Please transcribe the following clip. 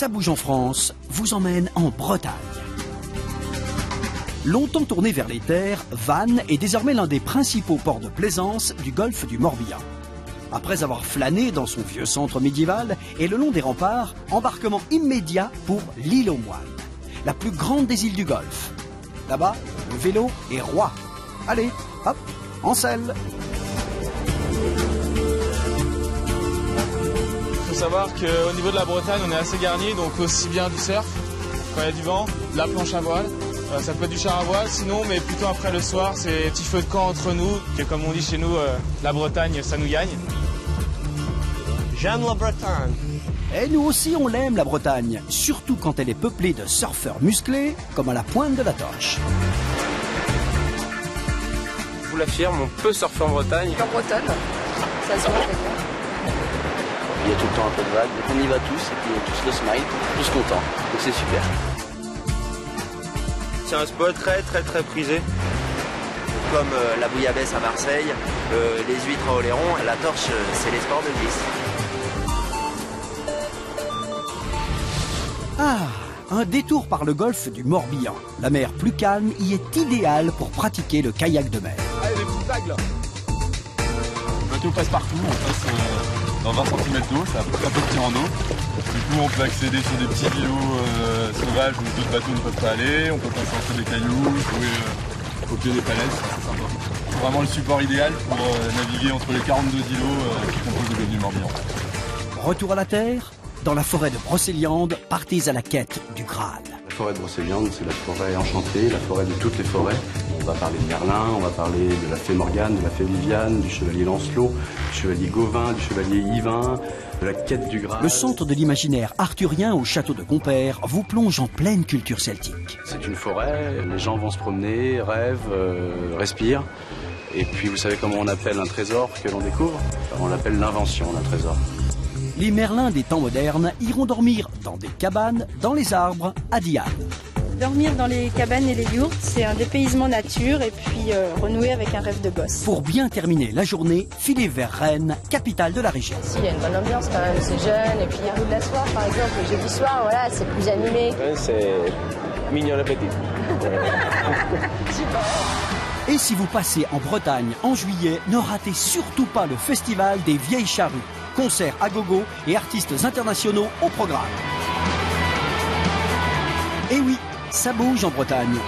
Ça bouge en France vous emmène en Bretagne. Longtemps tourné vers les terres, Vannes est désormais l'un des principaux ports de plaisance du golfe du Morbihan. Après avoir flâné dans son vieux centre médiéval et le long des remparts, embarquement immédiat pour l'île aux Moines, la plus grande des îles du Golfe. Là-bas, le vélo est roi. Allez, hop, en selle. Il faut savoir qu'au niveau de la Bretagne, on est assez garni, donc aussi bien du surf, quand il y a du vent, de la planche à voile, ça peut être du char à voile, sinon, mais plutôt après le soir, c'est petit feu de camp entre nous, que comme on dit chez nous, la Bretagne, ça nous gagne. J'aime la Bretagne. Et nous aussi on l'aime la Bretagne, surtout quand elle est peuplée de surfeurs musclés comme à la pointe de la torche. Je vous l'affirme, on peut surfer en Bretagne. En Bretagne, ça se voit avec moi. Il y a tout le temps un peu de vague, donc on y va tous, et puis tous le smile, tous contents, donc c'est super. C'est un spot très prisé. Comme la bouillabaisse à Marseille, les huîtres à Oléron, la torche, c'est les sports de glisse. Ah, un détour par le golfe du Morbihan. La mer plus calme y est idéale pour pratiquer le kayak de mer. Allez, les petites vagues là. Le bateau passe partout, on passe dans 20 cm d'eau, c'est un peu petit en eau. Du coup, on peut accéder sur des petits îlots sauvages où d'autres bateaux ne peuvent pas aller. On peut passer entre des cailloux, jouer au pied des falaises, c'est sympa. C'est vraiment le support idéal pour naviguer entre les 42 îlots qui composent le golfe du Morbihan. Retour à la terre, dans la forêt de Brocéliande, partez à la quête du Graal. La forêt de Brocéliande, c'est la forêt enchantée, la forêt de toutes les forêts. On va parler de Merlin, on va parler de la fée Morgane, de la fée Viviane, du chevalier Lancelot, du chevalier Gauvin, du chevalier Yvain, de la quête du Graal. Le centre de l'imaginaire arthurien au château de Compère vous plonge en pleine culture celtique. C'est une forêt, les gens vont se promener, rêvent, respirent. Et puis vous savez comment on appelle un trésor que l'on découvre? On l'appelle l'invention d'un trésor. Les Merlins des temps modernes iront dormir dans des cabanes, dans les arbres, à Diane. Dormir dans les cabanes et les yourtes, c'est un dépaysement nature et puis renouer avec un rêve de gosse. Pour bien terminer la journée, filez vers Rennes, capitale de la région. Si, il y a une bonne ambiance quand même, c'est jeune. Et puis il y a rue de la Soir par exemple, le jeudi soir, voilà, c'est plus animé. C'est mignon le petit. Et si vous passez en Bretagne en juillet, ne ratez surtout pas le festival des Vieilles Charrues. Concerts à gogo et artistes internationaux au programme. Et oui, ça bouge en Bretagne.